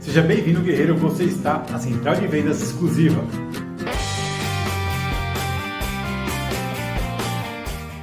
Seja bem-vindo, guerreiro, você está na Central de Vendas Exclusiva.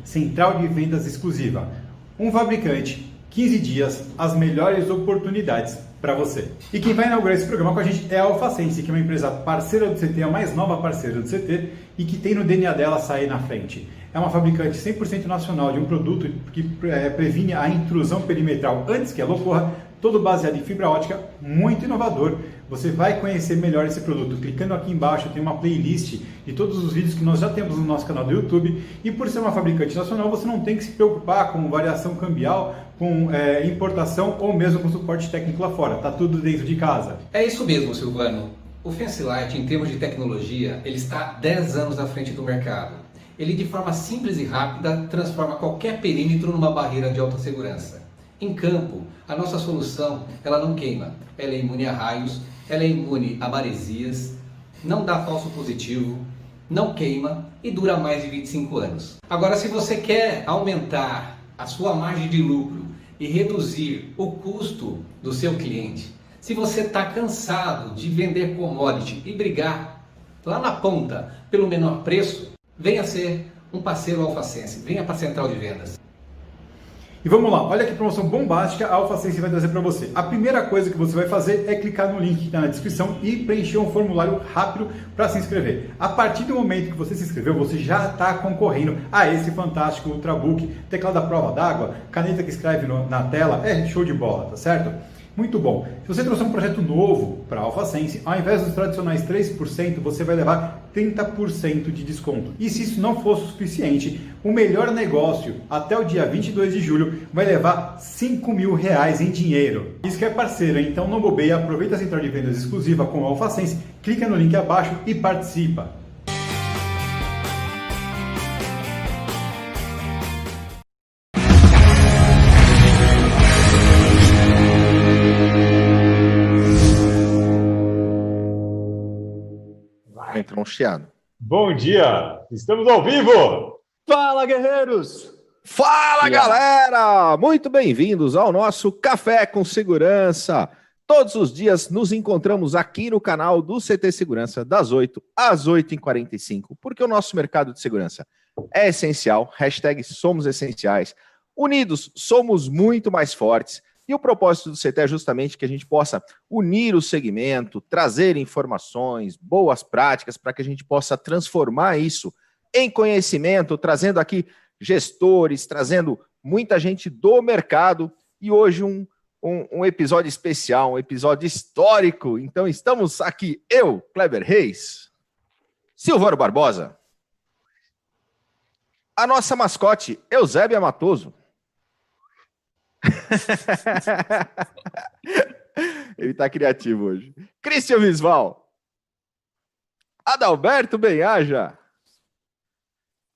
Central de Vendas Exclusiva. Um fabricante, 15 dias, as melhores oportunidades para você. E quem vai inaugurar esse programa com a gente é a Alfacense, que é uma empresa parceira do CT, a mais nova parceira do CT, e que tem no DNA dela sair na frente. É uma fabricante 100% nacional de um produto que previne a intrusão perimetral antes que ela ocorra, todo baseado em fibra ótica, muito inovador. Você vai conhecer melhor esse produto. Clicando aqui embaixo tem uma playlist de todos os vídeos que nós já temos no nosso canal do YouTube. E por ser uma fabricante nacional, você não tem que se preocupar com variação cambial, com importação ou mesmo com suporte técnico lá fora. Tá tudo dentro de casa. É isso mesmo, Silvano. O Fancilight, em termos de tecnologia, ele está 10 anos à frente do mercado. Ele, de forma simples e rápida, transforma qualquer perímetro numa barreira de alta segurança. Em campo, a nossa solução, ela não queima, ela é imune a raios, ela é imune a maresias, não dá falso positivo, não queima e dura mais de 25 anos. Agora, se você quer aumentar a sua margem de lucro e reduzir o custo do seu cliente, se você está cansado de vender commodity e brigar lá na ponta pelo menor preço, venha ser um parceiro Alfacense, venha para a Central de Vendas. E vamos lá, olha que promoção bombástica a Alfacense vai trazer para você. A primeira coisa que você vai fazer é clicar no link que está na descrição e preencher um formulário rápido para se inscrever. A partir do momento que você se inscreveu, você já está concorrendo a esse fantástico Ultrabook, teclado à prova d'água, caneta que escreve na tela, é show de bola, tá certo? Muito bom. Se você trouxer um projeto novo para a Alfacense, ao invés dos tradicionais 3%, você vai levar 30% de desconto. E se isso não for suficiente, o melhor negócio até o dia 22 de julho vai levar R$5.000 em dinheiro. Isso que é parceiro, hein? Então não bobeia, aproveita a Central de Vendas exclusiva com a Alfacense, clica no link abaixo e participa. Entrou um chiado. Bom dia, estamos ao vivo! Fala, guerreiros! Fala, galera! Muito bem-vindos ao nosso Café com Segurança. Todos os dias nos encontramos aqui no canal do CT Segurança, das 8 às 8h45, porque o nosso mercado de segurança é essencial, #somos essenciais. Unidos, somos muito mais fortes. E o propósito do CT é justamente que a gente possa unir o segmento, trazer informações, boas práticas, para que a gente possa transformar isso em conhecimento, trazendo aqui gestores, trazendo muita gente do mercado. E hoje um episódio especial, um episódio histórico. Então estamos aqui, eu, Kleber Reis, Silvano Barbosa, a nossa mascote, Eusébia Matoso. Ele tá criativo hoje. Christian Visval, Adalberto Benhaja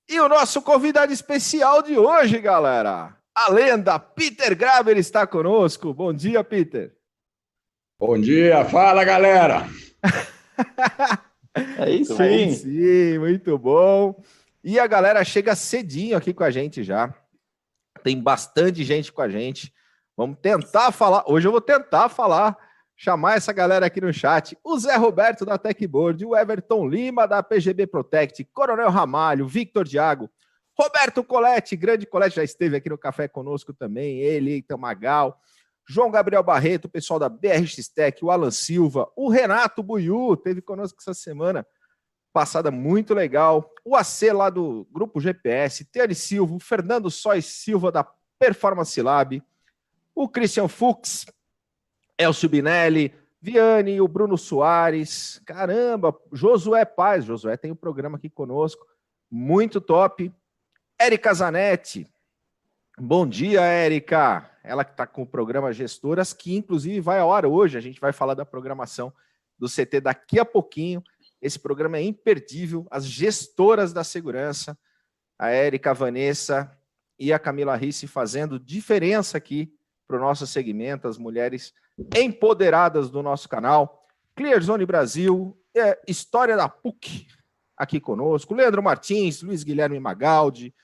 e o nosso convidado especial de hoje, galera, a lenda Peter Graber está conosco. Bom dia, Peter. Bom dia, fala, galera. Aí sim, muito bom. E a galera chega cedinho aqui com a gente já. Tem bastante gente com a gente. Vamos tentar falar. Hoje eu vou tentar falar, chamar essa galera aqui no chat. O Zé Roberto da Techboard, o Everton Lima da PGB Protect, Coronel Ramalho, Victor Diago, Roberto Colette, grande Colette, já esteve aqui no café conosco também. Ele, Eitan Magal, João Gabriel Barreto, o pessoal da BRX Tech, o Alan Silva, o Renato Buiú, teve conosco essa semana passada, muito legal. O AC lá do Grupo GPS, Teane Silva, o Fernando Sois Silva da Performance Lab, o Christian Fuchs, Elcio Binelli, Viane, o Bruno Soares, caramba, Josué Paz, Josué tem um programa aqui conosco, muito top. Érica Zanetti, bom dia, Érica, ela que está com o programa Gestoras, que inclusive vai à hora hoje, a gente vai falar da programação do CT daqui a pouquinho. Esse programa é imperdível, as gestoras da segurança, a Érica, a Vanessa e a Camila Risse fazendo diferença aqui para o nosso segmento, as mulheres empoderadas do nosso canal. Clearzone Brasil, História da PUC aqui conosco, Leandro Martins, Luiz Guilherme Magaldi,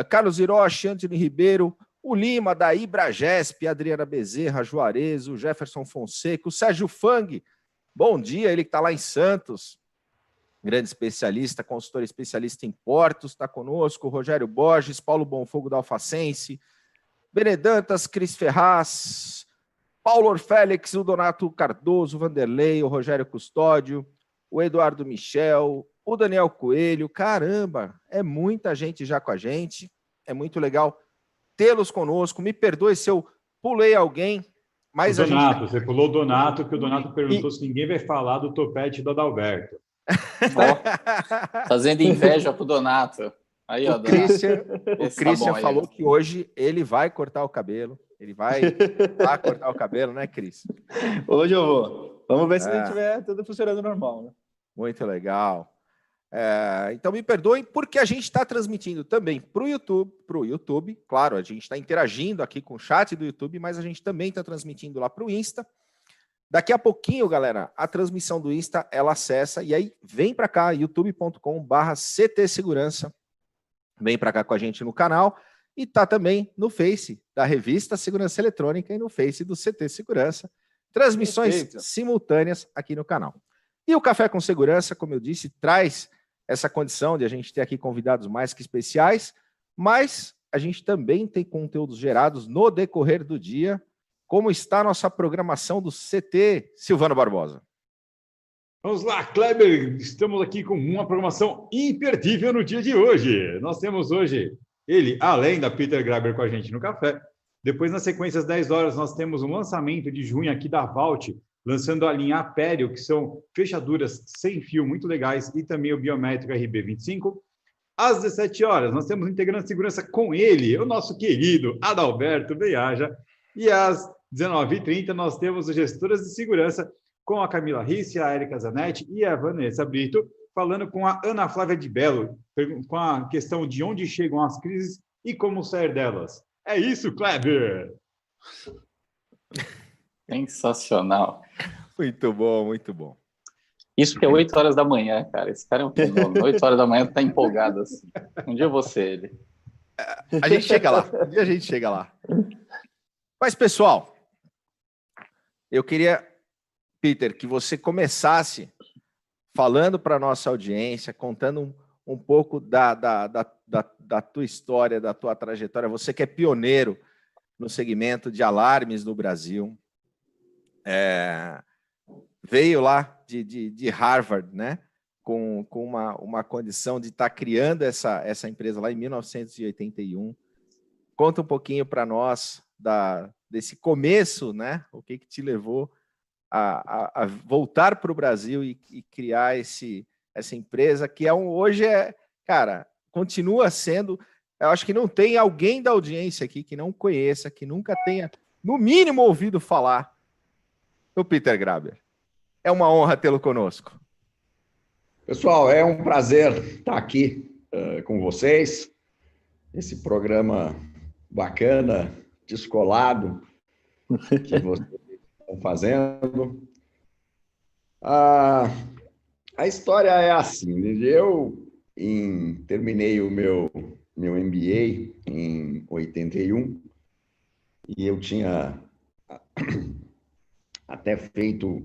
Carlos Hiroshi, Antônio Ribeiro, o Lima, da Ibragesp, a Adriana Bezerra, a Juarez, o Jefferson Fonseca, o Sérgio Fang, bom dia, ele que está lá em Santos, grande especialista, consultor especialista em portos, está conosco, o Rogério Borges, Paulo Bonfogo da Alfacense, Benedantas, Cris Ferraz, Paulo Orfélix, o Donato Cardoso, o Vanderlei, o Rogério Custódio, o Eduardo Michel, o Daniel Coelho, caramba, é muita gente já com a gente, é muito legal tê-los conosco, me perdoe se eu pulei alguém, mas o Donato, você pulou o Donato, que o Donato perguntou se ninguém vai falar do topete do Adalberto. Oh, fazendo inveja pro Donato. Aí, ó, o Christian tá falou que hoje ele vai cortar o cabelo, ele vai cortar o cabelo, né, Cris? Hoje eu vou. Vamos ver se a gente tiver tudo funcionando normal, né? Muito legal. Então me perdoem, porque a gente está transmitindo também para o YouTube, claro, a gente está interagindo aqui com o chat do YouTube, mas a gente também está transmitindo lá para o Insta. Daqui a pouquinho, galera, a transmissão do Insta, ela acessa, e aí vem para cá, youtube.com/CT Segurança, vem para cá com a gente no canal, e tá também no Face da revista Segurança Eletrônica e no Face do CT Segurança, transmissões simultâneas aqui no canal. E o Café com Segurança, como eu disse, traz essa condição de a gente ter aqui convidados mais que especiais, mas a gente também tem conteúdos gerados no decorrer do dia. Como está a nossa programação do CT, Silvano Barbosa? Vamos lá, Kleber, estamos aqui com uma programação imperdível no dia de hoje. Nós temos hoje ele, além da Peter Graber com a gente no café. Depois, nas sequências 10 horas, nós temos um lançamento de junho aqui da Vault, lançando a linha Apério, que são fechaduras sem fio muito legais, e também o biométrico RB25. Às 17 horas, nós temos integrando segurança com ele, o nosso querido Adalberto Beaja. E às 19h30, nós temos as gestoras de segurança com a Camila Ricci, a Erika Zanetti e a Vanessa Brito, falando com a Ana Flávia de Bello, com a questão de onde chegam as crises e como sair delas. É isso, Kleber! Sensacional. Muito bom, muito bom. Isso que é 8 horas da manhã, cara. Esse cara é um fenômeno. 8 horas da manhã tá empolgado assim. Um dia eu vou ser ele. A gente chega lá. Um dia a gente chega lá. Mas, pessoal, eu queria, Peter, que você começasse falando para a nossa audiência, contando um pouco da tua história, da tua trajetória. Você que é pioneiro no segmento de alarmes no Brasil. Veio lá de Harvard, né? Com uma condição de estar criando essa empresa lá em 1981. Conta um pouquinho para nós desse começo, né? O que te levou a voltar para o Brasil e criar essa empresa que hoje cara, continua sendo. Eu acho que não tem alguém da audiência aqui que não conheça, que nunca tenha, no mínimo, ouvido falar do Peter Graber. É uma honra tê-lo conosco. Pessoal, é um prazer estar aqui com vocês. Esse programa bacana, descolado, que vocês estão fazendo. A história é assim, eu terminei o meu MBA em 81 e eu tinha até feito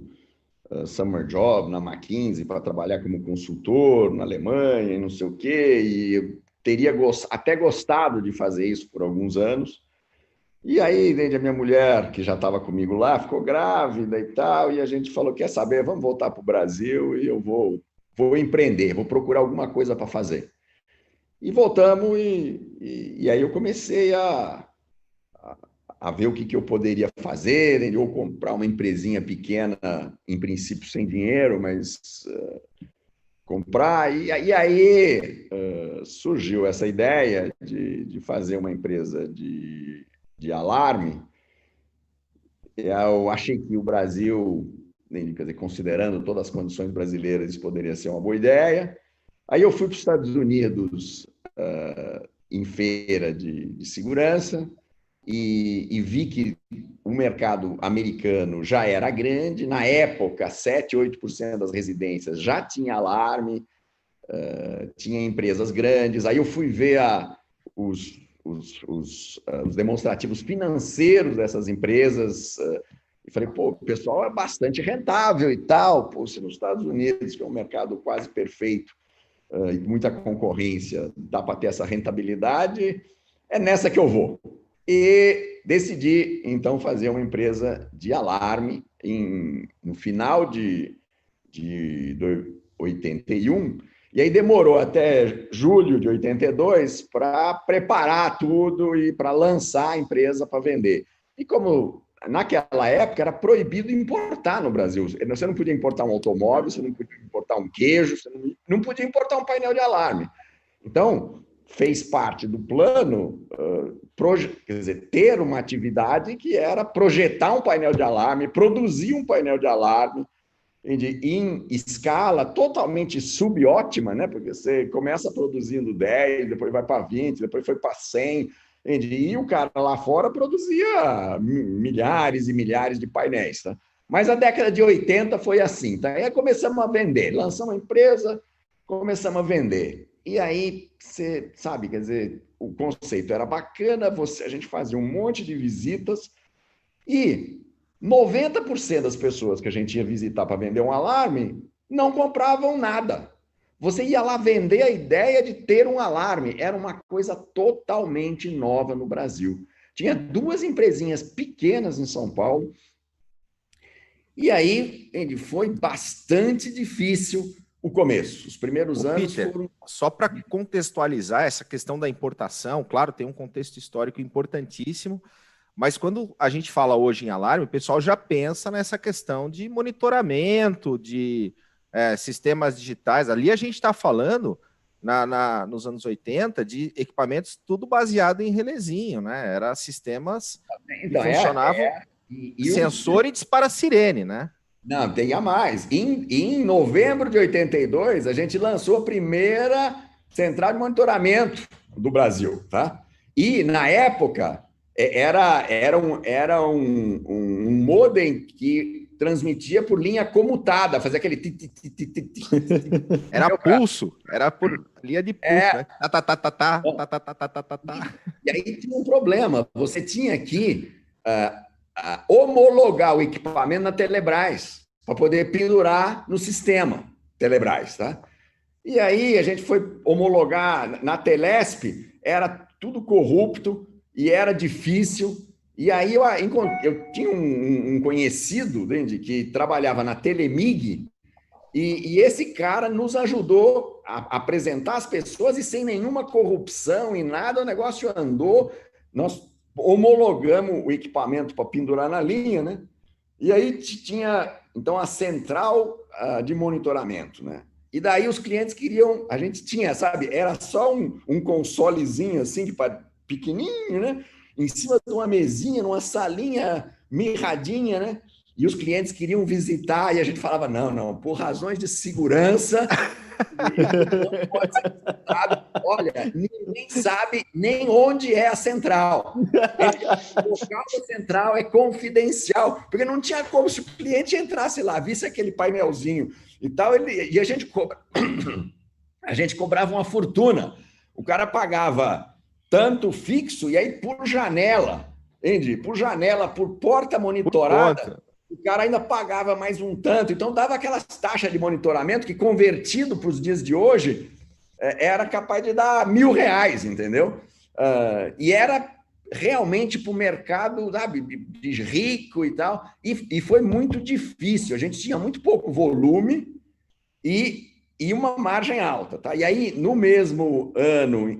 summer job na McKinsey para trabalhar como consultor na Alemanha e não sei o quê, e eu teria até gostado de fazer isso por alguns anos. E aí, a minha mulher, que já estava comigo lá, ficou grávida e tal, e a gente falou, quer saber, vamos voltar para o Brasil e eu vou empreender, vou procurar alguma coisa para fazer. E voltamos, e aí eu comecei a ver o que eu poderia fazer, ou comprar uma empresinha pequena, em princípio sem dinheiro, mas comprar. E aí surgiu essa ideia de fazer uma empresa de alarme. Eu achei que o Brasil, quer dizer, considerando todas as condições brasileiras, isso poderia ser uma boa ideia. Aí eu fui para os Estados Unidos em feira de segurança e vi que o mercado americano já era grande. Na época, 7%, 8% das residências já tinha alarme, tinha empresas grandes. Aí eu fui ver os os demonstrativos financeiros dessas empresas e falei, pô, o pessoal é bastante rentável e tal. Pô, se nos Estados Unidos, que é um mercado quase perfeito e muita concorrência, dá para ter essa rentabilidade, é nessa que eu vou. E decidi, então, fazer uma empresa de alarme no final de 81, e aí demorou até julho de 82 para preparar tudo e para lançar a empresa para vender. E como naquela época era proibido importar no Brasil, você não podia importar um automóvel, você não podia importar um queijo, você não podia importar um painel de alarme. Então, fez parte do plano, quer dizer, ter uma atividade que era projetar um painel de alarme, produzir um painel de alarme, em escala totalmente subótima, né? Porque você começa produzindo 10, depois vai para 20, depois foi para 100, e o cara lá fora produzia milhares e milhares de painéis. Tá? Mas a década de 80 foi assim. Tá? Aí começamos a vender, lançamos a empresa, começamos a vender. E aí, você sabe, quer dizer, o conceito era bacana, a gente fazia um monte de visitas e 90% das pessoas que a gente ia visitar para vender um alarme não compravam nada. Você ia lá vender a ideia de ter um alarme. Era uma coisa totalmente nova no Brasil. Tinha 2 empresinhas pequenas em São Paulo. E aí, foi bastante difícil o começo. Os primeiros anos Peter, foram... Só para contextualizar essa questão da importação, claro, tem um contexto histórico importantíssimo, mas quando a gente fala hoje em alarme, o pessoal já pensa nessa questão de monitoramento, de sistemas digitais. Ali a gente está falando, nos anos 80, de equipamentos tudo baseado em relézinho, né? Era sistemas que funcionavam sensor e dispara-sirene, né? Não, tem a mais. Em novembro de 82, a gente lançou a primeira central de monitoramento do Brasil, tá? E, na época, era um modem que transmitia por linha comutada, fazia aquele... Era pulso, era por linha de pulso, né? E aí tinha um problema, você tinha que homologar o equipamento na Telebrás, para poder pendurar no sistema Telebrás, tá? E aí a gente foi homologar na Telesp, era tudo corrupto e era difícil. E aí eu tinha um conhecido, entende, que trabalhava na Telemig, e esse cara nos ajudou a apresentar as pessoas e sem nenhuma corrupção e nada, o negócio andou. Nós homologamos o equipamento para pendurar na linha, né? E aí tinha, então, a central de monitoramento, né? E daí os clientes queriam, a gente tinha, sabe, era só um consolezinho assim, pequenininho, né? Em cima de uma mesinha, numa salinha mirradinha, né? E os clientes queriam visitar e a gente falava, não, por razões de segurança, não pode ser visitado. Olha, ninguém sabe nem onde é a central. O local da central é confidencial, porque não tinha como, se o cliente entrasse lá, visse aquele painelzinho e tal, e a gente cobrava uma fortuna. O cara pagava tanto fixo, e aí por janela, entende? Por janela, por porta monitorada, o cara ainda pagava mais um tanto. Então, dava aquelas taxas de monitoramento que, convertido para os dias de hoje, era capaz de dar R$1.000, entendeu? E era realmente para o mercado, sabe, de rico e tal. E foi muito difícil. A gente tinha muito pouco volume e uma margem alta. Tá? E aí, no mesmo ano,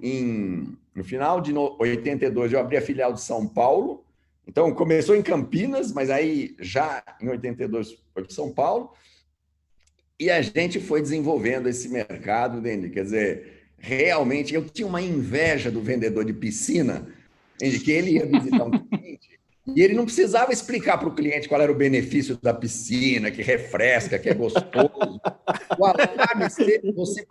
no final de 82, eu abri a filial de São Paulo. Então, começou em Campinas, mas aí já em 82 foi para São Paulo. E a gente foi desenvolvendo esse mercado, entende? Quer dizer, realmente, eu tinha uma inveja do vendedor de piscina, entende? Que ele ia visitar um cliente e ele não precisava explicar para o cliente qual era o benefício da piscina, que refresca, que é gostoso. O alarme, você precisava...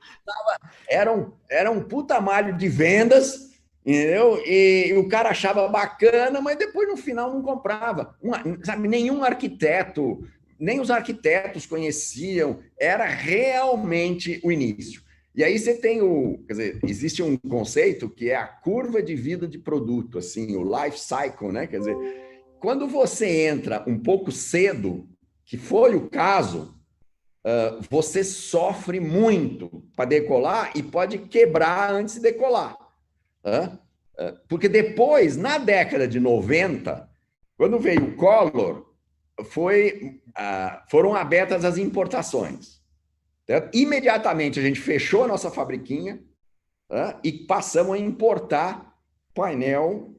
Era um puta malho de vendas, entendeu? E o cara achava bacana, mas depois, no final, não comprava. Sabe, nenhum arquiteto, nem os arquitetos conheciam. Era realmente o início. E aí você tem quer dizer, existe um conceito que é a curva de vida de produto, assim, o life cycle, né? Quer dizer, quando você entra um pouco cedo, que foi o caso, você sofre muito para decolar e pode quebrar antes de decolar. Porque depois, na década de 90, quando veio o Collor, foram abertas as importações. Certo? Imediatamente a gente fechou a nossa fabriquinha e passamos a importar painel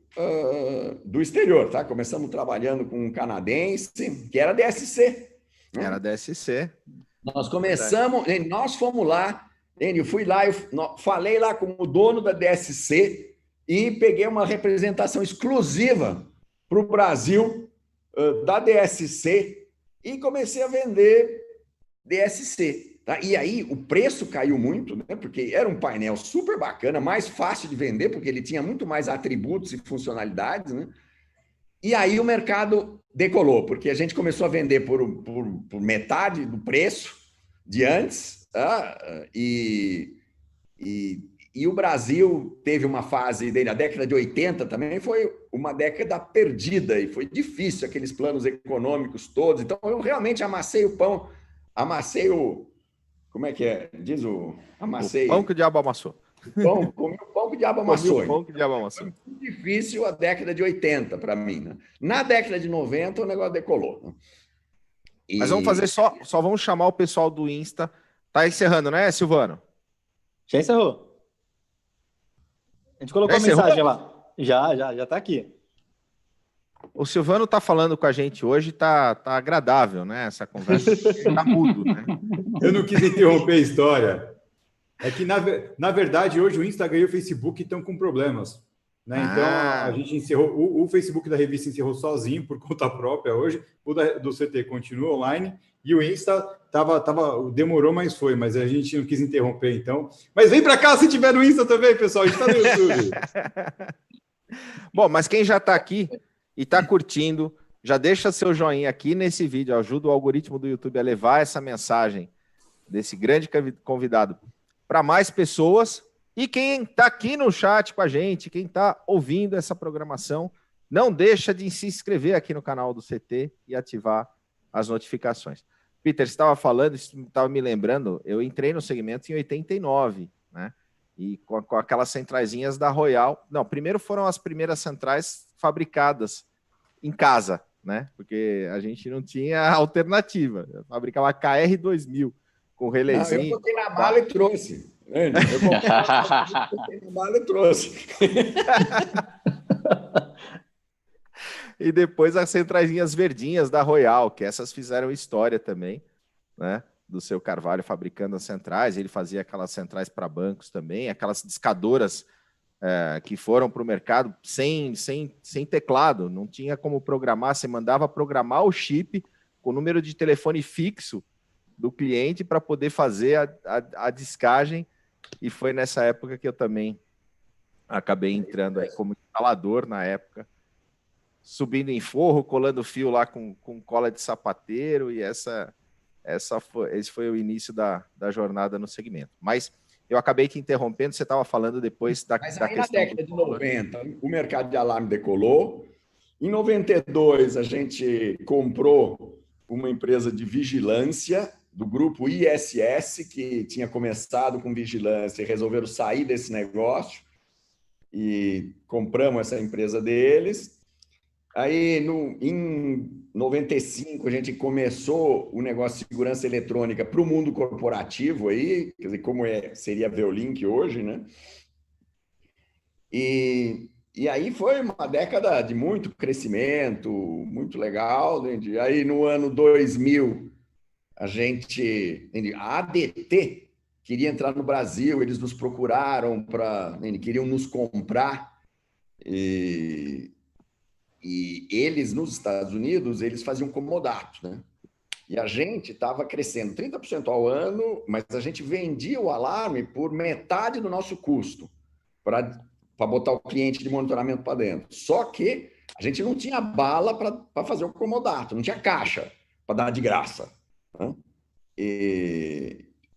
do exterior. Tá? Começamos trabalhando com um canadense, que era DSC. Né? Era DSC. Nós começamos, nós fomos lá, eu fui lá, eu falei lá com o dono da DSC e peguei uma representação exclusiva para o Brasil da DSC e comecei a vender DSC. Tá? E aí o preço caiu muito, né? Porque era um painel super bacana, mais fácil de vender, porque ele tinha muito mais atributos e funcionalidades, né? E aí o mercado decolou, porque a gente começou a vender por metade do preço de antes, e o Brasil teve uma fase dele, a década de 80 também foi uma década perdida, e foi difícil aqueles planos econômicos todos. Então eu realmente amassei o pão, como é que é? Diz amassei. O pão que o diabo amassou. Comi o pão que o diabo amassou. O pão que o diabo amassou. Foi muito difícil a década de 80 para mim. Né? Na década de 90 o negócio decolou. Né? Mas vamos fazer só vamos chamar o pessoal do Insta. Tá encerrando, né, Silvano? Já encerrou. A gente colocou a mensagem lá. Já tá aqui. O Silvano tá falando com a gente hoje, tá agradável, né? Essa conversa tá mudo, né? Eu não quis interromper a história. É que, na verdade, hoje o Instagram e o Facebook estão com problemas. Né? Então, a gente encerrou, o Facebook da revista encerrou sozinho, por conta própria hoje. O do CT continua online. E o Insta demorou, mas foi. Mas a gente não quis interromper, então. Mas vem para cá se tiver no Insta também, pessoal. A gente está no YouTube. Bom, mas quem já está aqui e está curtindo, já deixa seu joinha aqui nesse vídeo. Ajuda o algoritmo do YouTube a levar essa mensagem desse grande convidado para mais pessoas. E quem está aqui no chat com a gente, quem está ouvindo essa programação, não deixa de se inscrever aqui no canal do CT e ativar as notificações. Peter, você estava falando, estava me lembrando, eu entrei no segmento em 89, né? E com aquelas centrazinhas da Royal. Não, primeiro foram as primeiras centrais fabricadas em casa, né? Porque a gente não tinha alternativa. Eu fabricava a KR2000 com releizinho. Eu botei na mala e trouxe. Eu botei na mala e trouxe. E depois as centrazinhas verdinhas da Royal, que essas fizeram história também, né? Do seu Carvalho fabricando as centrais. Ele fazia aquelas centrais para bancos também, aquelas discadoras que foram para o mercado sem teclado, não tinha como programar, você mandava programar o chip com o número de telefone fixo do cliente para poder fazer a discagem, e foi nessa época que eu também acabei entrando aí como instalador na época, subindo em forro, colando fio lá com cola de sapateiro, e esse foi o início da jornada no segmento. Mas eu acabei te interrompendo, você estava falando depois da Mas da aí questão na década de 90, o mercado de alarme decolou. Em 92, a gente comprou uma empresa de vigilância do grupo ISS, que tinha começado com vigilância e resolveram sair desse negócio, e compramos essa empresa deles. Aí, em 95, a gente começou o negócio de segurança eletrônica para o mundo corporativo, aí, quer dizer, como seria a Veolink hoje, né? E aí foi uma década de muito crescimento, muito legal. Gente. Aí, no ano 2000, a ADT queria entrar no Brasil, eles nos procuraram queriam nos comprar, e eles, nos Estados Unidos, eles faziam comodato, né? E a gente estava crescendo 30% ao ano, mas a gente vendia o alarme por metade do nosso custo para botar o cliente de monitoramento para dentro. Só que a gente não tinha bala para fazer o comodato, não tinha caixa para dar de graça. Né?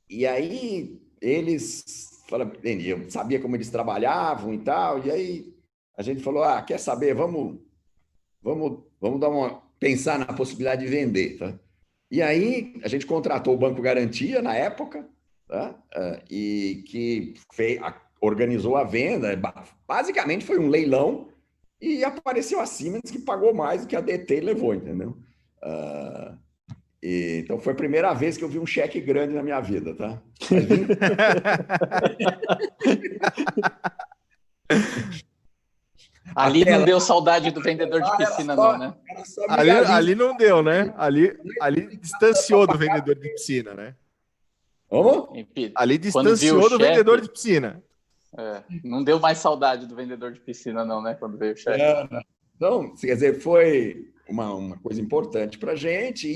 E aí eles falaram, eu sabia como eles trabalhavam e tal, e aí a gente falou, quer saber, vamos pensar na possibilidade de vender, tá? E aí a gente contratou o Banco Garantia na época, tá? E que organizou a venda. Basicamente foi um leilão e apareceu a Siemens que pagou mais do que a DT levou, entendeu? Então foi a primeira vez que eu vi um cheque grande na minha vida, tá? Ali não deu saudade do vendedor de piscina, não, né? Ali não deu, né? Ali distanciou do vendedor de piscina, né? Como? Ali distanciou do vendedor de piscina. Não deu mais saudade do vendedor de piscina, não, né? Quando veio o chefe. Então, quer dizer, foi uma coisa importante para a gente.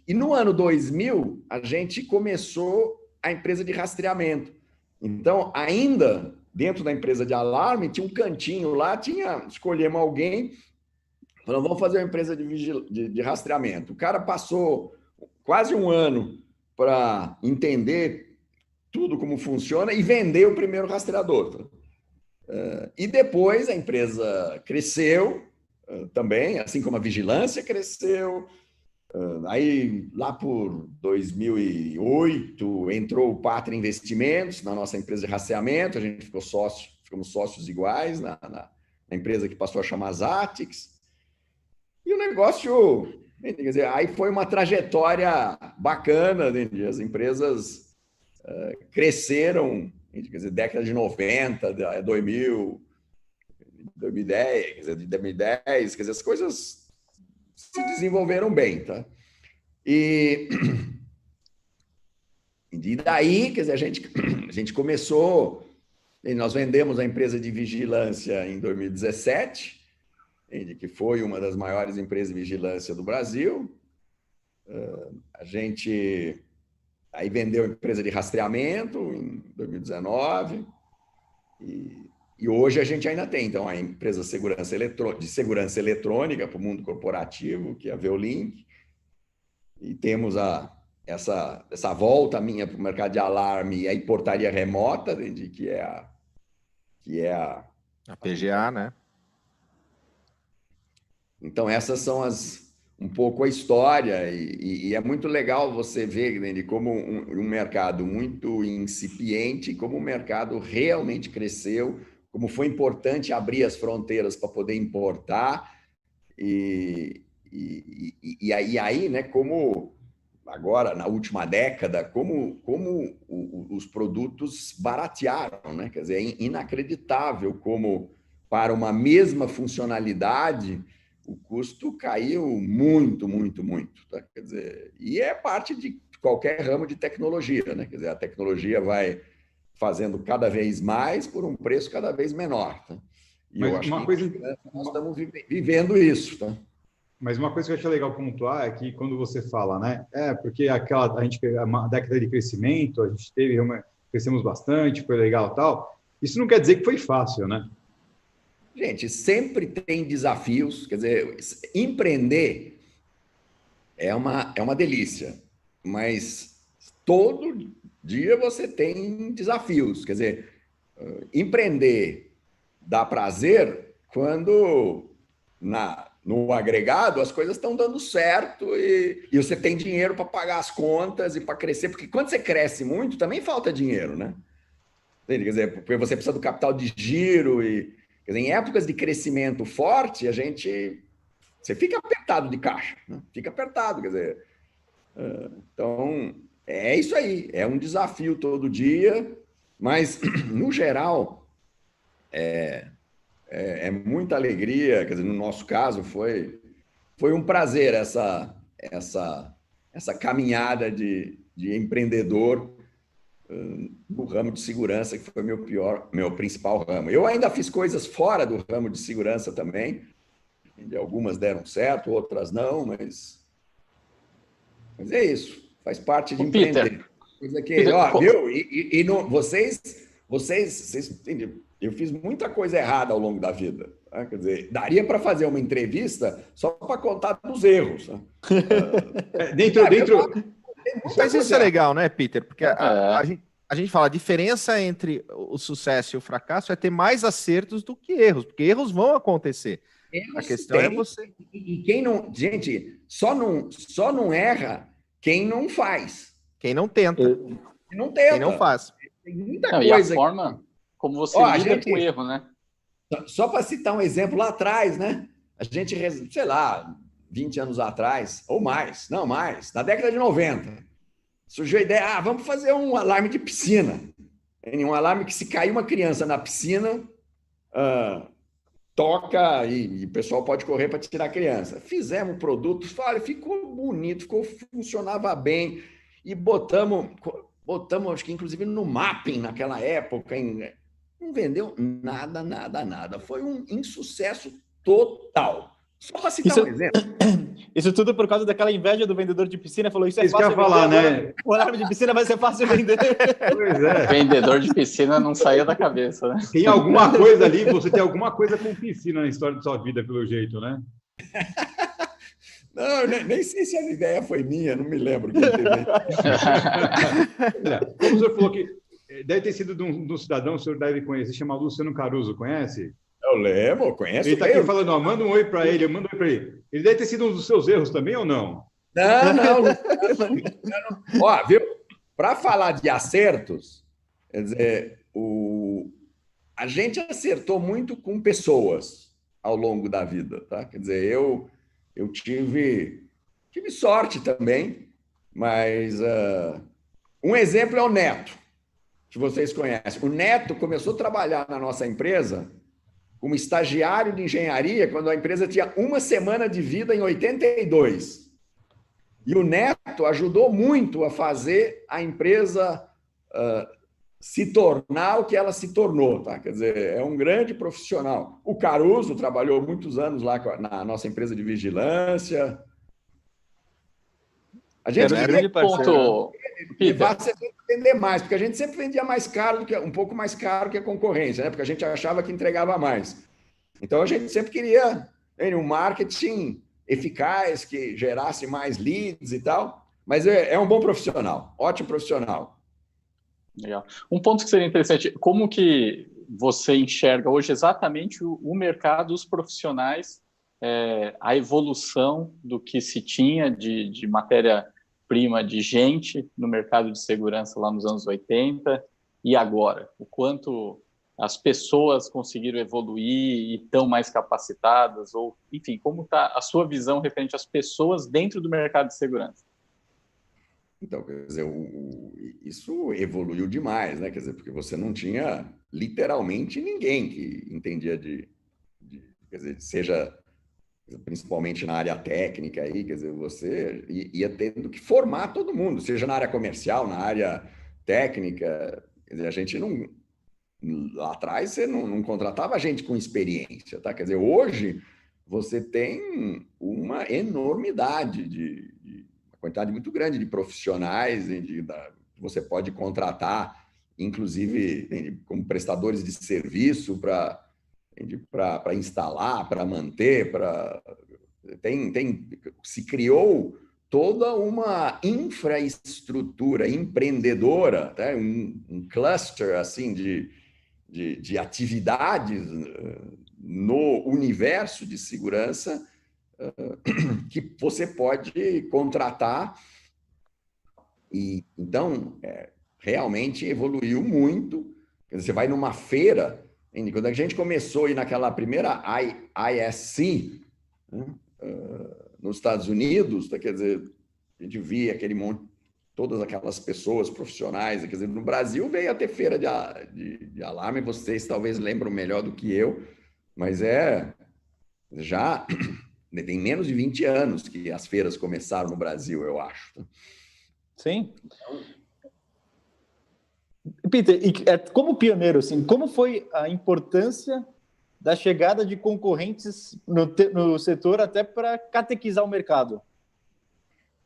E no ano 2000, a gente começou a empresa de rastreamento. Então, ainda dentro da empresa de alarme, tinha um cantinho lá, escolhemos alguém, falamos, vamos fazer uma empresa de rastreamento. O cara passou quase um ano para entender tudo como funciona e vender o primeiro rastreador. E depois a empresa cresceu também, assim como a vigilância cresceu. Aí, lá por 2008, entrou o Pátria Investimentos na nossa empresa de rastreamento, a gente ficamos sócios iguais na empresa que passou a chamar Zatix. E o negócio, quer dizer, aí foi uma trajetória bacana, as empresas cresceram, quer dizer, década de 90, 2000, 2010, quer dizer, de 2010, quer dizer, as coisas se desenvolveram bem, tá? E daí, quer dizer, a gente começou, nós vendemos a empresa de vigilância em 2017, que foi uma das maiores empresas de vigilância do Brasil. A gente aí vendeu a empresa de rastreamento em 2019 e hoje a gente ainda tem, então, a empresa de segurança eletrônica para o mundo corporativo, que é a Veolink, e temos essa volta minha para o mercado de alarme e a portaria remota, que é a PGA, né? Então, essas são um pouco a história, e é muito legal você ver como um mercado muito incipiente, como o mercado realmente cresceu, como foi importante abrir as fronteiras para poder importar, e aí, né, como agora, na última década, como os produtos baratearam, né? Quer dizer, é inacreditável como, para uma mesma funcionalidade, o custo caiu muito, muito, muito. Tá? Quer dizer, e é parte de qualquer ramo de tecnologia, né? Quer dizer, a tecnologia vai fazendo cada vez mais por um preço cada vez menor. Tá? E mas eu acho que nós estamos vivendo isso. Tá? Mas uma coisa que eu achei legal pontuar é que quando você fala, né? Porque a gente uma década de crescimento, a gente crescemos bastante, foi legal e tal. Isso não quer dizer que foi fácil, né? Gente, sempre tem desafios. Quer dizer, empreender é uma delícia, mas todo dia você tem desafios. Quer dizer, empreender dá prazer quando no agregado as coisas estão dando certo e você tem dinheiro para pagar as contas e para crescer, porque quando você cresce muito também falta dinheiro, né? Quer dizer, porque você precisa do capital de giro e, quer dizer, em épocas de crescimento forte você fica apertado de caixa, né? Fica apertado, quer dizer, então é isso aí, é um desafio todo dia, mas no geral é muita alegria, quer dizer, no nosso caso foi um prazer essa caminhada de empreendedor no ramo de segurança, que foi meu principal ramo. Eu ainda fiz coisas fora do ramo de segurança também, algumas deram certo, outras não, mas é isso, faz parte de empreender. Coisa que, viu? Vocês entendem? Eu fiz muita coisa errada ao longo da vida. Tá? Quer dizer, daria para fazer uma entrevista só para contar dos erros. Tá? Mas isso é legal, né, Peter? Porque a a gente fala, a diferença entre o sucesso e o fracasso é ter mais acertos do que erros, porque erros vão acontecer. A questão é você. E quem não. Gente, só não erra quem não faz. Quem não tenta. Quem não tenta. Quem não faz. Tem muita Não, coisa. e a forma como você lida com o erro, né? Só para citar um exemplo lá atrás, né? A gente, sei lá, 20 anos atrás, ou mais, não mais, na década de 90, surgiu a ideia, vamos fazer um alarme de piscina. Um alarme que se cair uma criança na piscina, toca e o pessoal pode correr para tirar a criança. Fizemos o produto, ficou bonito, funcionava bem, e botamos, acho que inclusive no mapping naquela época, não vendeu nada. Foi um insucesso total. Só para citar um exemplo. Isso tudo por causa daquela inveja do vendedor de piscina, falou, isso é Isso fácil que eu ia falar, vender, né? o alarme de piscina vai ser fácil vender. Pois é. Vendedor de piscina não saía da cabeça, né? Tem alguma coisa ali, você tem alguma coisa com piscina na história da sua vida, pelo jeito, né? Não, eu nem sei se a ideia foi minha, não me lembro. Quem teve. Como o senhor falou que deve ter sido de um cidadão, o senhor deve conhecer, chama Luciano Caruso, conhece? Eu lembro, conheço. Ele está aqui falando, manda um oi para ele, manda um oi para ele. Ele deve ter sido um dos seus erros também ou não? Não. Ó, viu? Para falar de acertos, quer dizer, a gente acertou muito com pessoas ao longo da vida, tá? Quer dizer, eu tive sorte também, mas um exemplo é o Neto, que vocês conhecem. O Neto começou a trabalhar na nossa empresa como estagiário de engenharia quando a empresa tinha uma semana de vida em 82. E o Neto ajudou muito a fazer a empresa se tornar o que ela se tornou, tá? Quer dizer, é um grande profissional. O Caruso trabalhou muitos anos lá na nossa empresa de vigilância. A gente queria ponto, levar você a vender mais, porque a gente sempre vendia mais caro, um pouco mais caro que a concorrência, né? Porque a gente achava que entregava mais. Então a gente sempre queria um marketing eficaz, que gerasse mais leads e tal, mas é um bom profissional, ótimo profissional. Legal. Um ponto que seria interessante, como que você enxerga hoje exatamente o mercado, os profissionais, a evolução do que se tinha de matéria-prima de gente no mercado de segurança lá nos anos 80 e agora? O quanto as pessoas conseguiram evoluir e estão mais capacitadas? Ou, enfim, como está a sua visão referente às pessoas dentro do mercado de segurança? Então, quer dizer, isso evoluiu demais, né? Quer dizer, porque você não tinha literalmente ninguém que entendia quer dizer, seja principalmente na área técnica aí, quer dizer, você ia tendo que formar todo mundo, seja na área comercial, na área técnica. Quer dizer, a gente não, lá atrás você não contratava gente com experiência, tá? Quer dizer, hoje você tem uma enormidade uma quantidade muito grande de profissionais que você pode contratar, inclusive como prestadores de serviço para instalar, para manter, se criou toda uma infraestrutura empreendedora, tá? um cluster assim de atividades no universo de segurança que você pode contratar. E então realmente evoluiu muito. Você vai numa feira. Quando a gente começou a ir naquela primeira ISC, né, nos Estados Unidos, tá, quer dizer, a gente via aquele monte, todas aquelas pessoas profissionais, quer dizer, no Brasil veio a ter feira de alarme, vocês talvez lembram melhor do que eu, mas já tem menos de 20 anos que as feiras começaram no Brasil, eu acho. Sim. Peter, como pioneiro, assim, como foi a importância da chegada de concorrentes no setor até para catequizar o mercado?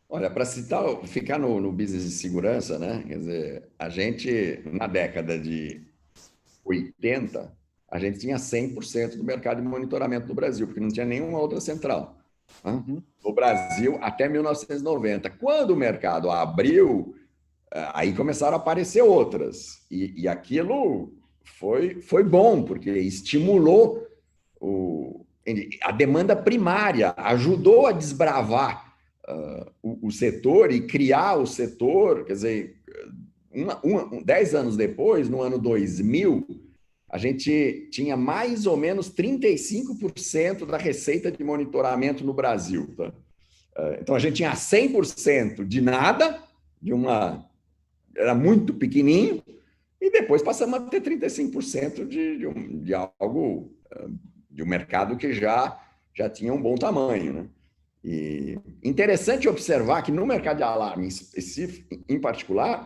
Olha, para ficar no business de segurança, né? Quer dizer, a gente, na década de 80, a gente tinha 100% do mercado de monitoramento no Brasil, porque não tinha nenhuma outra central. Né? No Brasil, até 1990. Quando o mercado abriu, Aí começaram a aparecer outras, e aquilo foi bom, porque estimulou a demanda primária, ajudou a desbravar o setor e criar o setor. Quer dizer, 10 anos depois, no ano 2000, a gente tinha mais ou menos 35% da receita de monitoramento no Brasil. Tá? Então, a gente tinha 100% de nada, era muito pequenininho, e depois passamos a ter 35% de algo, de um mercado que já tinha um bom tamanho. Né? E interessante observar que no mercado de alarme específico, em particular,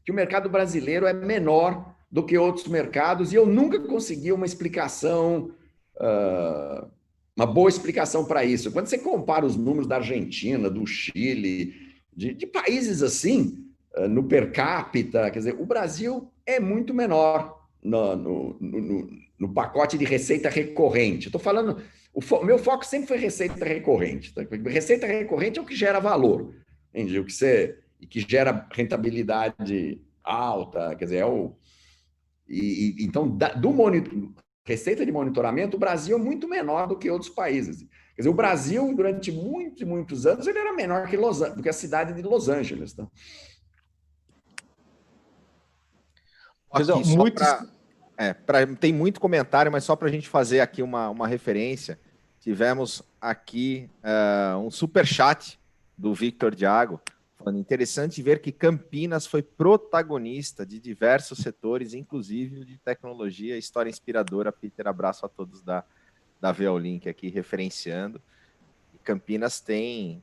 que o mercado brasileiro é menor do que outros mercados, e eu nunca consegui uma explicação, uma boa explicação para isso. Quando você compara os números da Argentina, do Chile, de países assim, no per capita, quer dizer, o Brasil é muito menor no pacote de receita recorrente. Estou falando, meu foco sempre foi receita recorrente. Tá? Receita recorrente é o que gera valor, entende? E que gera rentabilidade alta, quer dizer, então, receita de monitoramento, o Brasil é muito menor do que outros países. Quer dizer, o Brasil, durante muitos anos, ele era menor do que a cidade de Los Angeles. Tá? Tem muito comentário, mas só para a gente fazer aqui uma referência, tivemos aqui um superchat do Victor Diago, falando: interessante ver que Campinas foi protagonista de diversos setores, inclusive de tecnologia. História inspiradora, Peter. Abraço a todos da Veolink aqui, referenciando. E Campinas tem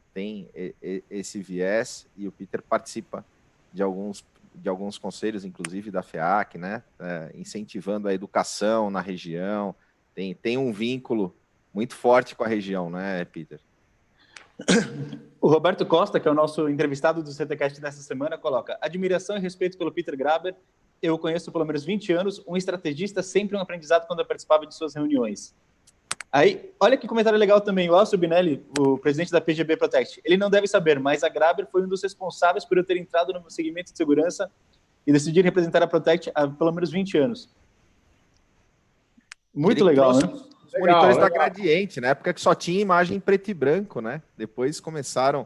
esse viés, e o Peter participa de alguns conselhos, inclusive da FEAC, né? Incentivando a educação na região. Tem um vínculo muito forte com a região, né, Peter? O Roberto Costa, que é o nosso entrevistado do CTcast dessa semana, coloca: admiração e respeito pelo Peter Graber. Eu conheço pelo menos 20 anos, um estrategista, sempre um aprendizado quando eu participava de suas reuniões. Aí, olha que comentário legal também. O Alcio Binelli, o presidente da PGB Protect, ele não deve saber, mas a Graber foi um dos responsáveis por eu ter entrado no segmento de segurança e decidir representar a Protect há pelo menos 20 anos. Muito legal, né? Os monitores da Gradiente, na época que só tinha imagem em preto e branco, né? Depois começaram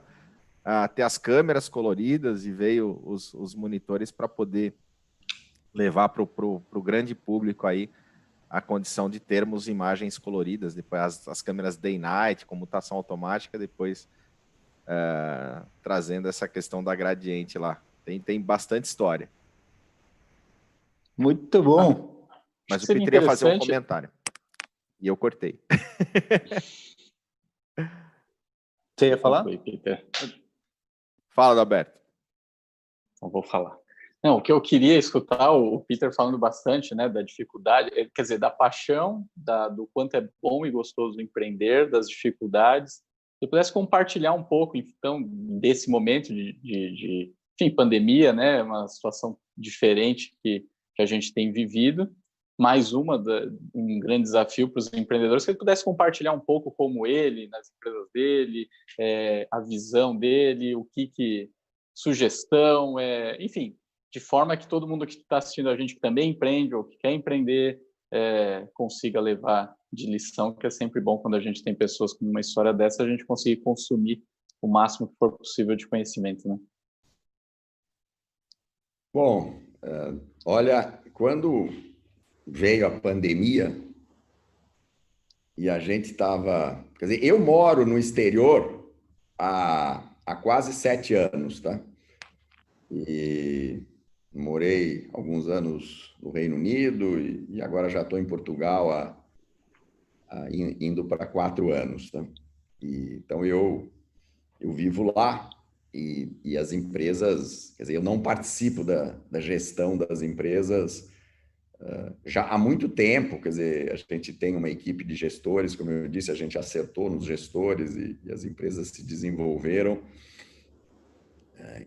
a ter as câmeras coloridas e veio os monitores para poder levar para o grande público aí a condição de termos imagens coloridas. Depois as câmeras day night, com mutação automática, depois trazendo essa questão da Gradiente lá. Tem bastante história. Muito bom. Mas o Peter ia fazer um comentário. E eu cortei. Você ia falar? Fala, Adalberto. Não vou falar. Não, o que eu queria escutar o Peter falando bastante, né, da dificuldade, quer dizer, da paixão, do quanto é bom e gostoso empreender, das dificuldades. Se eu pudesse compartilhar um pouco, então, desse momento de pandemia, né, uma situação diferente que a gente tem vivido, mais um grande desafio para os empreendedores, que ele pudesse compartilhar um pouco como ele, nas empresas dele, a visão dele, sugestão, enfim, de forma que todo mundo que está assistindo a gente, que também empreende ou que quer empreender, consiga levar de lição, que é sempre bom quando a gente tem pessoas com uma história dessa, a gente conseguir consumir o máximo que for possível de conhecimento, né? Bom, olha, quando veio a pandemia e a gente estava... Quer dizer, eu moro no exterior há quase 7 anos, tá? E morei alguns anos no Reino Unido e agora já estou em Portugal indo para 4 anos, tá? Então, eu vivo lá e as empresas... Quer dizer, eu não participo da gestão das empresas já há muito tempo. Quer dizer, a gente tem uma equipe de gestores, como eu disse, a gente acertou nos gestores e as empresas se desenvolveram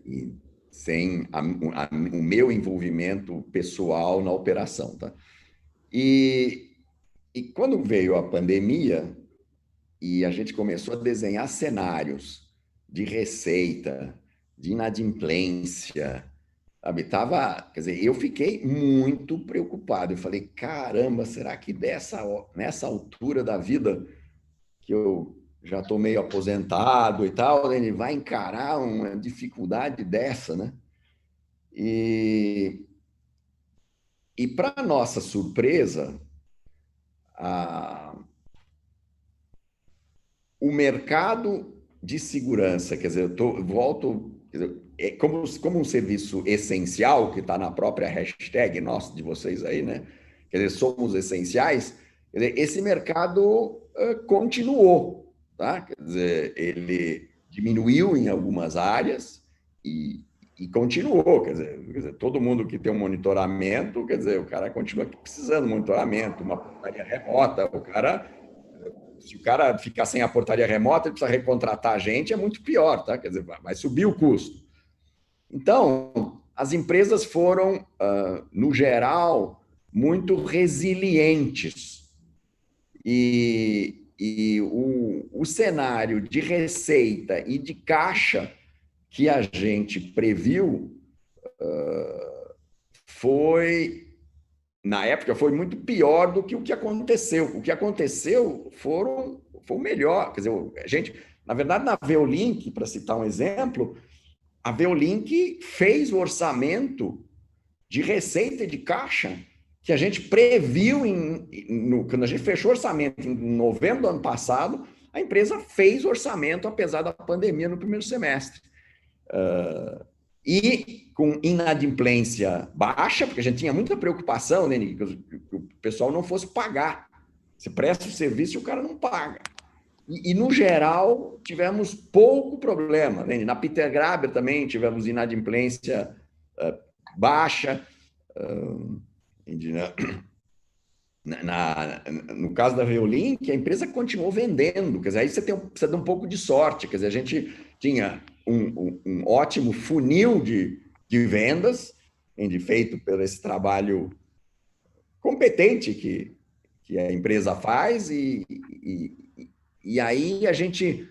e sem o meu envolvimento pessoal na operação, tá? E quando veio a pandemia e a gente começou a desenhar cenários de receita, de inadimplência, sabe? Quer dizer, eu fiquei muito preocupado. Eu falei, caramba, será que nessa altura da vida, que eu já estou meio aposentado e tal, ele vai encarar uma dificuldade dessa, né? E para nossa surpresa, o mercado de segurança, quer dizer, quer dizer, é como um serviço essencial, que está na própria hashtag nossa, de vocês aí, né? Quer dizer, somos essenciais, quer dizer, esse mercado continuou, tá? Quer dizer, ele diminuiu em algumas áreas e continuou, quer dizer, todo mundo que tem um monitoramento, quer dizer, o cara continua precisando de monitoramento, uma portaria remota, se o cara ficar sem a portaria remota, ele precisa recontratar a gente, é muito pior, tá? Quer dizer, vai subir o custo. Então, as empresas foram, no geral, muito resilientes. E o cenário de receita e de caixa que a gente previu na época, foi muito pior do que o que aconteceu. O que aconteceu foi o melhor. Quer dizer, na verdade, na Veolink, para citar um exemplo, a Veolink fez o orçamento de receita e de caixa que a gente previu quando a gente fechou o orçamento em novembro do ano passado, a empresa fez o orçamento, apesar da pandemia, no primeiro semestre. E com inadimplência baixa, porque a gente tinha muita preocupação, né, que o pessoal não fosse pagar. Você presta o serviço e o cara não paga. E no geral, tivemos pouco problema. Né? Na Peter Graber também tivemos inadimplência baixa. No caso da Veolink, a empresa continuou vendendo. Quer dizer, aí você precisa de um pouco de sorte. Quer dizer, a gente tinha um ótimo funil de vendas, feito por esse trabalho competente que a empresa faz, e aí a gente,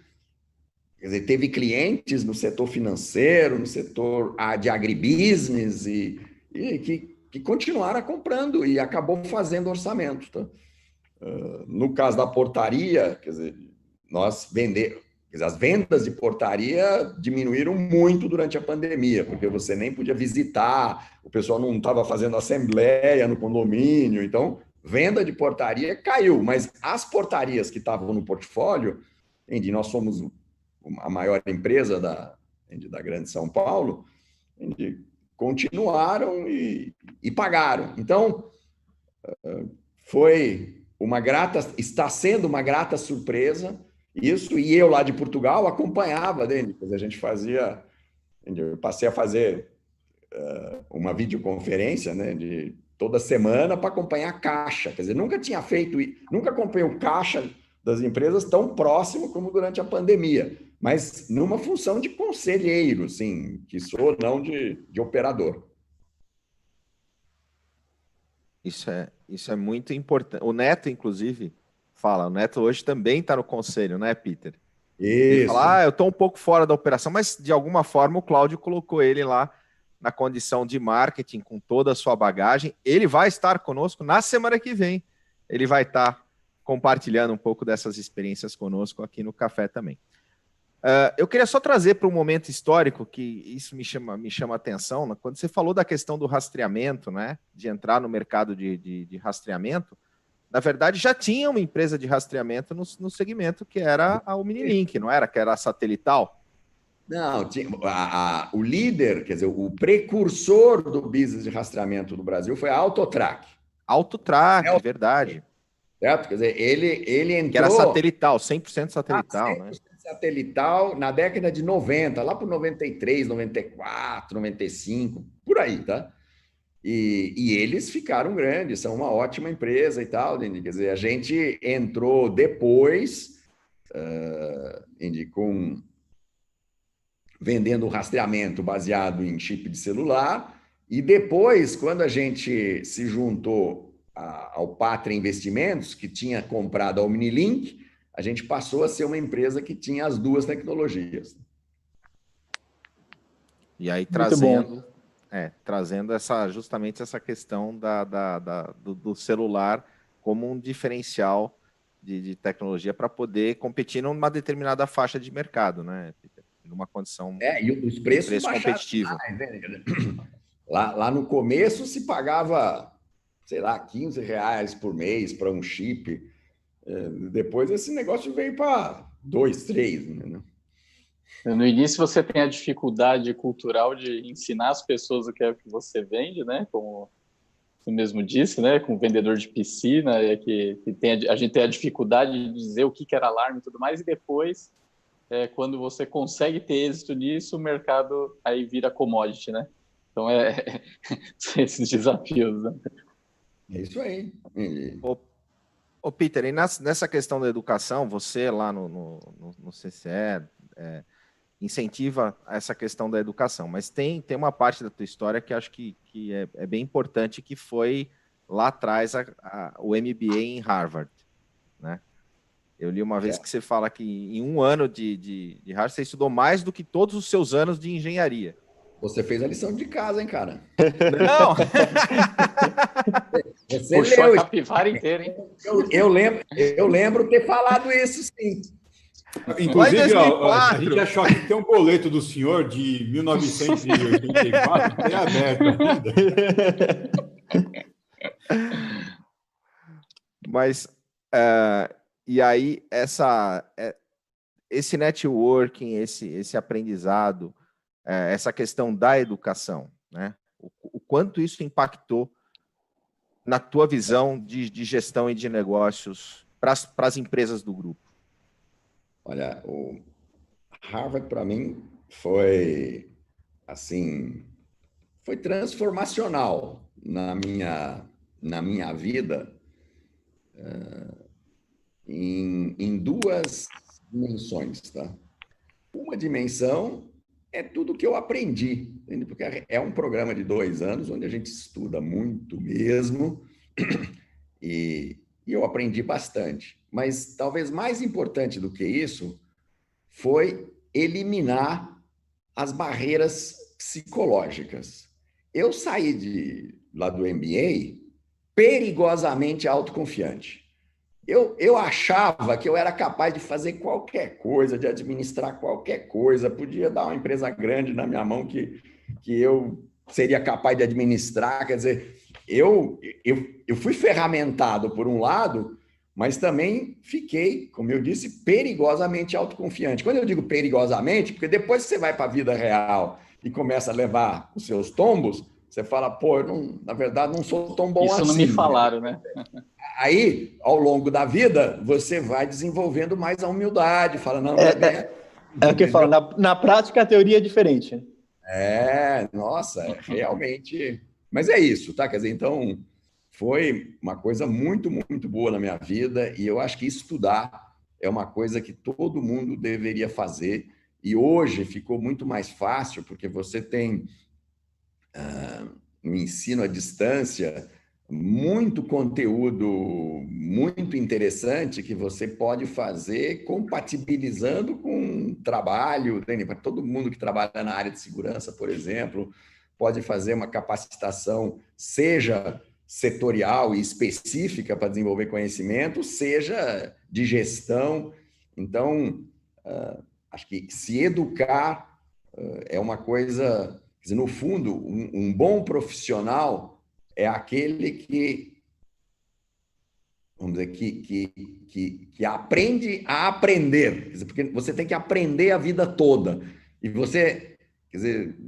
quer dizer, teve clientes no setor financeiro, no setor de agribusiness, e que continuaram comprando e acabou fazendo orçamento. Tá? No caso da portaria, quer dizer, as vendas de portaria diminuíram muito durante a pandemia, porque você nem podia visitar, o pessoal não estava fazendo assembleia no condomínio, então venda de portaria caiu, mas as portarias que estavam no portfólio, nós somos a maior empresa da Grande São Paulo, continuaram e pagaram. Então, está sendo uma grata surpresa isso, e eu lá de Portugal acompanhava, né? A gente eu passei a fazer uma videoconferência, né, de toda semana para acompanhar a caixa. Quer dizer, nunca acompanhei o caixa das empresas tão próximo como durante a pandemia, mas numa função de conselheiro, assim, que sou, não de operador. Isso é muito importante. O Neto, inclusive, o Neto hoje também está no conselho, né, Peter? Ele Isso. fala, eu estou um pouco fora da operação, mas de alguma forma o Cláudio colocou ele lá na condição de marketing, com toda a sua bagagem. Ele vai estar conosco na semana que vem. Ele vai estar compartilhando um pouco dessas experiências conosco aqui no Café também. Eu queria só trazer para um momento histórico, que isso me chama a atenção, né? Quando você falou da questão do rastreamento, né? De entrar no mercado de rastreamento, na verdade já tinha uma empresa de rastreamento no segmento que era a Omnilink, não era? Que era a Satelital. Não, o líder, quer dizer, o precursor do business de rastreamento no Brasil foi a Autotrack. Autotrack, verdade. Certo? Quer dizer, ele entrou... Que era satelital, 100% satelital, 100% né? Satelital na década de 90, lá por 93, 94, 95, por aí, tá? E eles ficaram grandes, são uma ótima empresa e tal, quer dizer, a gente entrou depois, vendendo rastreamento baseado em chip de celular, e depois, quando a gente se juntou ao Pátria Investimentos, que tinha comprado a Omnilink, a gente passou a ser uma empresa que tinha as duas tecnologias. E aí trazendo trazendo justamente essa questão do celular como um diferencial de tecnologia para poder competir numa determinada faixa de mercado, né, Peter? Numa condição E os de preços preço baixaram competitivo. mais, né? Lá no começo se pagava, sei lá, R$ 15 por mês para um chip. Depois esse negócio veio para 2, 3, né? No início você tem a dificuldade cultural de ensinar as pessoas o que é que você vende, né? Como você mesmo disse, né? Com o vendedor de piscina, a gente tem a dificuldade de dizer o que era alarme e tudo mais, e depois, quando você consegue ter êxito nisso, o mercado aí vira commodity, né? Então, esses desafios, né? É isso aí. Ô Peter, e nessa questão da educação, você lá no CCE incentiva essa questão da educação, mas tem uma parte da tua história que acho que é bem importante, que foi lá atrás o MBA em Harvard, né? Eu li uma vez que você fala que em um ano de Harvard você estudou mais do que todos os seus anos de engenharia. Você fez a lição de casa, hein, cara? Não! Você puxou leu a capivara inteira, hein? Eu lembro ter falado isso, sim. Inclusive, Lá em ó, a 2004. gente achou aqui que tem um boleto do senhor de 1984 que tem aberto ainda. Mas, e aí, esse networking, esse aprendizado, essa questão da educação, né? O quanto isso impactou na tua visão de gestão e de negócios para as empresas do grupo? Olha, o Harvard, para mim, foi, assim, foi transformacional na minha vida, em duas dimensões, tá? Uma dimensão é tudo que eu aprendi, entende? Porque é um programa de 2 anos onde a gente estuda muito mesmo, e eu aprendi bastante. Mas talvez mais importante do que isso foi eliminar as barreiras psicológicas. Eu saí lá do MBA perigosamente autoconfiante. Eu achava que eu era capaz de fazer qualquer coisa, de administrar qualquer coisa, podia dar uma empresa grande na minha mão que eu seria capaz de administrar. Quer dizer, eu fui ferramentado por um lado, mas também fiquei, como eu disse, perigosamente autoconfiante. Quando eu digo perigosamente, porque depois que você vai para a vida real e começa a levar os seus tombos, você fala, pô, na verdade não sou tão bom assim. Isso não me falaram, né? Aí, ao longo da vida, você vai desenvolvendo mais a humildade, fala, não, é o que eu falo, na prática a teoria é diferente. Nossa, realmente. Mas é isso, tá? Quer dizer, então, foi uma coisa muito, muito boa na minha vida, e eu acho que estudar é uma coisa que todo mundo deveria fazer, e hoje ficou muito mais fácil, porque você tem um ensino à distância, muito conteúdo muito interessante que você pode fazer compatibilizando com trabalho. Para todo mundo que trabalha na área de segurança, por exemplo, pode fazer uma capacitação, seja setorial e específica para desenvolver conhecimento, seja de gestão. Então, acho que se educar é uma coisa, quer dizer, no fundo, um bom profissional é aquele que, vamos dizer, que aprende a aprender. Quer dizer, porque você tem que aprender a vida toda. E você, quer dizer,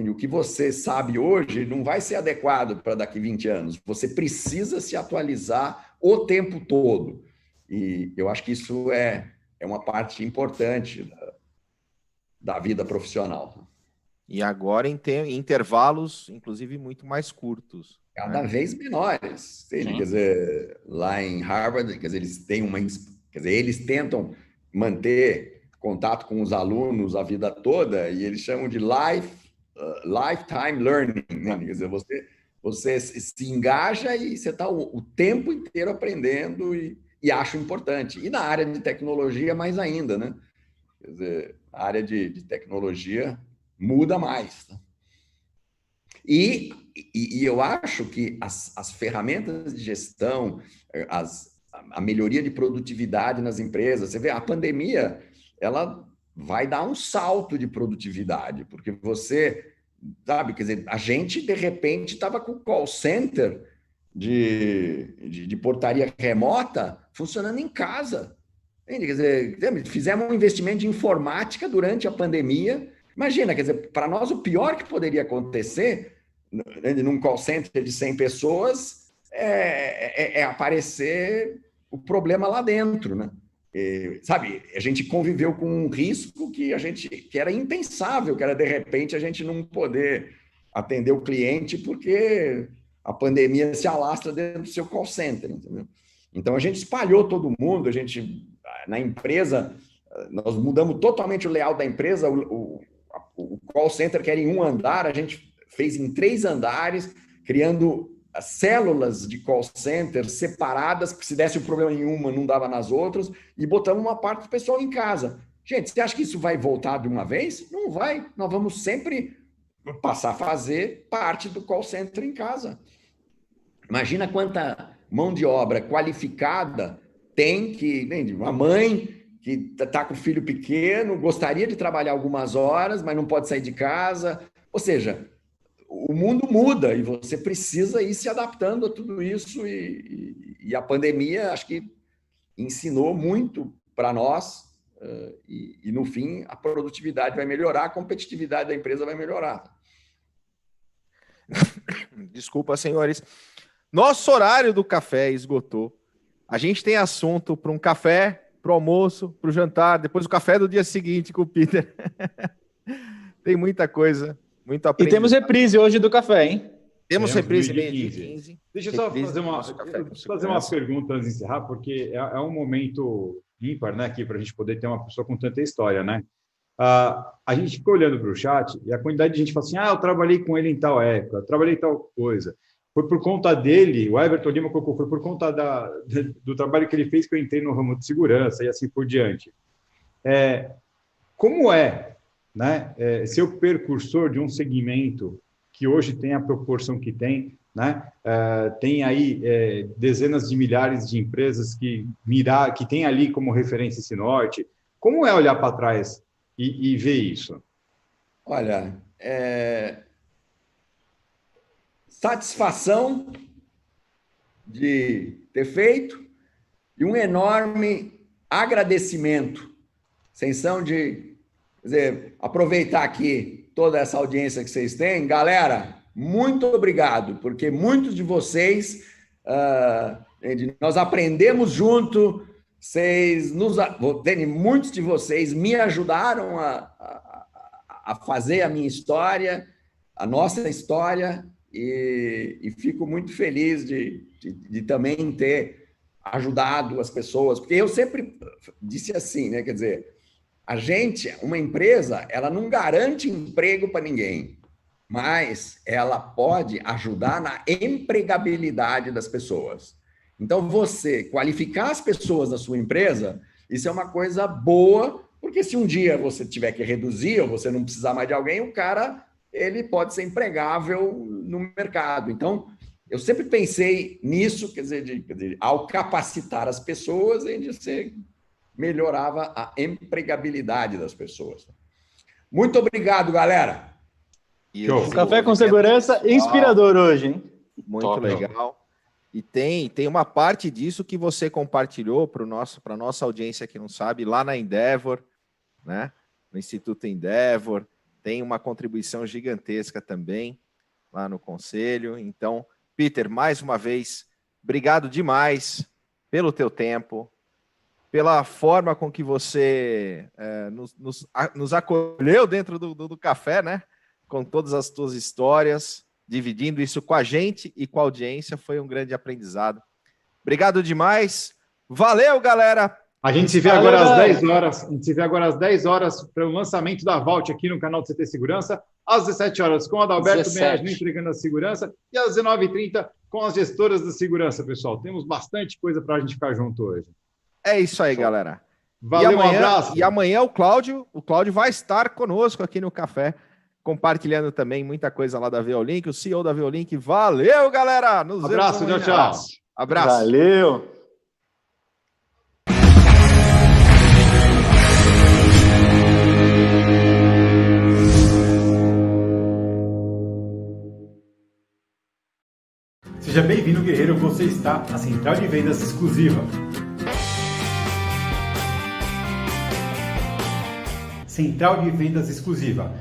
o que você sabe hoje não vai ser adequado para daqui 20 anos. Você precisa se atualizar o tempo todo. E eu acho que isso é uma parte importante da vida profissional. E agora em intervalos, inclusive, muito mais curtos. Cada vez menores. Quer dizer, lá em Harvard, quer dizer, eles tentam manter contato com os alunos a vida toda, e eles chamam de lifetime learning, né? Quer dizer, você se engaja e você está o tempo inteiro aprendendo, e acho importante. E na área de tecnologia, mais ainda, né? Quer dizer, a área de tecnologia muda mais. Tá? E eu acho que as ferramentas de gestão, a melhoria de produtividade nas empresas, você vê, a pandemia, ela vai dar um salto de produtividade, porque você, sabe, quer dizer, a gente, de repente, estava com o call center de portaria remota funcionando em casa. Entende? Quer dizer, fizemos um investimento de informática durante a pandemia. Imagina, quer dizer, para nós o pior que poderia acontecer num call center de 100 pessoas é aparecer o problema lá dentro, né? Sabe, a gente conviveu com um risco que era impensável, que era de repente a gente não poder atender o cliente porque a pandemia se alastra dentro do seu call center, entendeu? Então a gente espalhou todo mundo, na empresa, nós mudamos totalmente o layout da empresa, o call center que era em um andar, a gente fez em 3 andares, criando células de call center separadas, porque se desse o problema em uma, não dava nas outras, e botamos uma parte do pessoal em casa. Gente, você acha que isso vai voltar de uma vez? Não vai. Nós vamos sempre passar a fazer parte do call center em casa. Imagina quanta mão de obra qualificada tem uma mãe que está com o filho pequeno, gostaria de trabalhar algumas horas, mas não pode sair de casa. Ou seja, o mundo muda e você precisa ir se adaptando a tudo isso e a pandemia, acho que ensinou muito para nós e, no fim, a produtividade vai melhorar, a competitividade da empresa vai melhorar. Desculpa, senhores. Nosso horário do café esgotou. A gente tem assunto para um café, para o almoço, para o jantar, depois o café do dia seguinte com o Peter. Tem muita coisa. Muito e temos reprise hoje do café, hein? Temos reprise dia meio-dia 15. Deixa eu só fazer uma pergunta antes de encerrar, porque é um momento ímpar, né, aqui, para a gente poder ter uma pessoa com tanta história, né? A gente fica olhando para o chat e a quantidade de gente fala assim, eu trabalhei com ele em tal época, trabalhei em tal coisa. Foi por conta dele, o Everton Lima colocou, foi por conta do trabalho que ele fez que eu entrei no ramo de segurança e assim por diante. Como né, ser o precursor de um segmento que hoje tem a proporção que tem, né? Tem aí dezenas de milhares de empresas que tem ali como referência esse norte. Como é olhar para trás e ver isso? Olha, satisfação de ter feito e um enorme agradecimento, sensação de, quer dizer, aproveitar aqui toda essa audiência que vocês têm. Galera, muito obrigado, porque muitos de vocês, nós aprendemos junto, muitos de vocês me ajudaram a fazer a minha história, a nossa história, e fico muito feliz de também ter ajudado as pessoas, porque eu sempre disse assim, né? Quer dizer, uma empresa, ela não garante emprego para ninguém, mas ela pode ajudar na empregabilidade das pessoas. Então, você qualificar as pessoas da sua empresa, isso é uma coisa boa, porque se um dia você tiver que reduzir ou você não precisar mais de alguém, o cara, ele pode ser empregável no mercado. Então, eu sempre pensei nisso, quer dizer, ao capacitar as pessoas, você melhorava a empregabilidade das pessoas. Muito obrigado, galera. Um café com segurança inspirador hoje, hein? Muito top, legal. E tem uma parte disso que você compartilhou para a nossa audiência que não sabe, lá na Endeavor, né? No Instituto Endeavor, tem uma contribuição gigantesca também lá no Conselho. Então, Peter, mais uma vez, obrigado demais pelo teu tempo, pela forma com que você nos acolheu dentro do café, né? Com todas as tuas histórias, dividindo isso com a gente e com a audiência, foi um grande aprendizado. Obrigado demais. Valeu, galera! A gente se vê agora às 10 horas. A gente se vê agora às 10 horas para o lançamento da Vault aqui no canal do CT Segurança. Às 17 horas com o Adalberto Meagno entregando a segurança. E às 19h30 com as gestoras da segurança, pessoal. Temos bastante coisa para a gente ficar junto hoje. É isso aí, galera. Valeu, um abraço. E amanhã o Cláudio vai estar conosco aqui no café compartilhando também muita coisa lá da Veolink, o CEO da Veolink. Valeu, galera! Nos Abraço, vemos tchau, amanhã. tchau. Abraço. Valeu! Seja bem-vindo, guerreiro. Você está na Central de Vendas Exclusiva. Central de Vendas Exclusiva.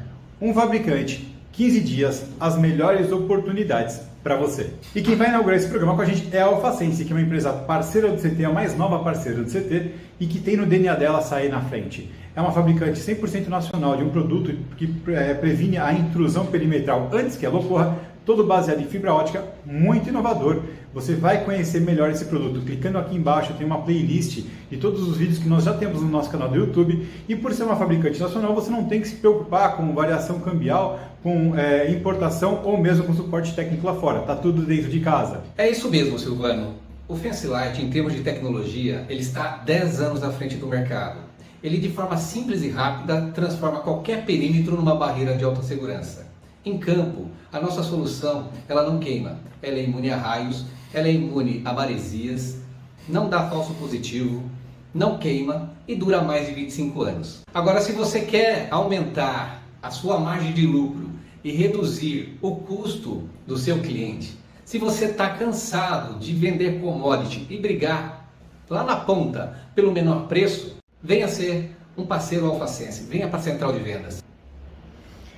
Um fabricante, 15 dias, as melhores oportunidades para você. E quem vai inaugurar esse programa com a gente é a AlphaSense, que é uma empresa parceira do CT, a mais nova parceira do CT, e que tem no DNA dela sair na frente. É uma fabricante 100% nacional de um produto que previne a intrusão perimetral antes que ela ocorra, todo baseado em fibra ótica, muito inovador. Você vai conhecer melhor esse produto. Clicando aqui embaixo tem uma playlist de todos os vídeos que nós já temos no nosso canal do YouTube. E por ser uma fabricante nacional, você não tem que se preocupar com variação cambial, com importação ou mesmo com suporte técnico lá fora. Tá tudo dentro de casa. É isso mesmo, Silvano. O Fancilight, em termos de tecnologia, ele está 10 anos à frente do mercado. Ele, de forma simples e rápida, transforma qualquer perímetro numa barreira de alta segurança. Em campo, a nossa solução, ela não queima, ela é imune a raios, ela é imune a maresias, não dá falso positivo, não queima e dura mais de 25 anos. Agora, se você quer aumentar a sua margem de lucro e reduzir o custo do seu cliente, se você está cansado de vender commodity e brigar lá na ponta pelo menor preço, venha ser um parceiro AlphaSense, venha para a Central de Vendas.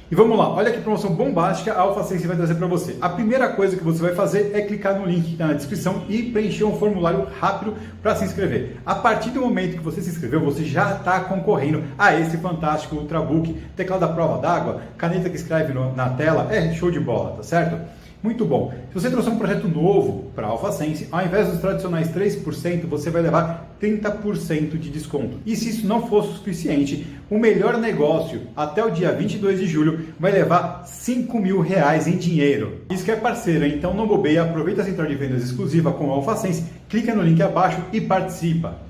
E vamos lá, olha que promoção bombástica a AlphaSense vai trazer para você. A primeira coisa que você vai fazer é clicar no link que está na descrição e preencher um formulário rápido para se inscrever. A partir do momento que você se inscreveu, você já está concorrendo a esse fantástico Ultrabook, teclado à prova d'água, caneta que escreve na tela, é show de bola, tá certo? Muito bom. Se você trouxer um projeto novo para a AlphaSense, ao invés dos tradicionais 3%, você vai levar 30% de desconto. E se isso não for suficiente, o melhor negócio até o dia 22 de julho vai levar R$5.000 em dinheiro. Isso que é parceiro, então não bobeia, aproveita a Central de Vendas Exclusiva com a AlphaSense, clica no link abaixo e participa.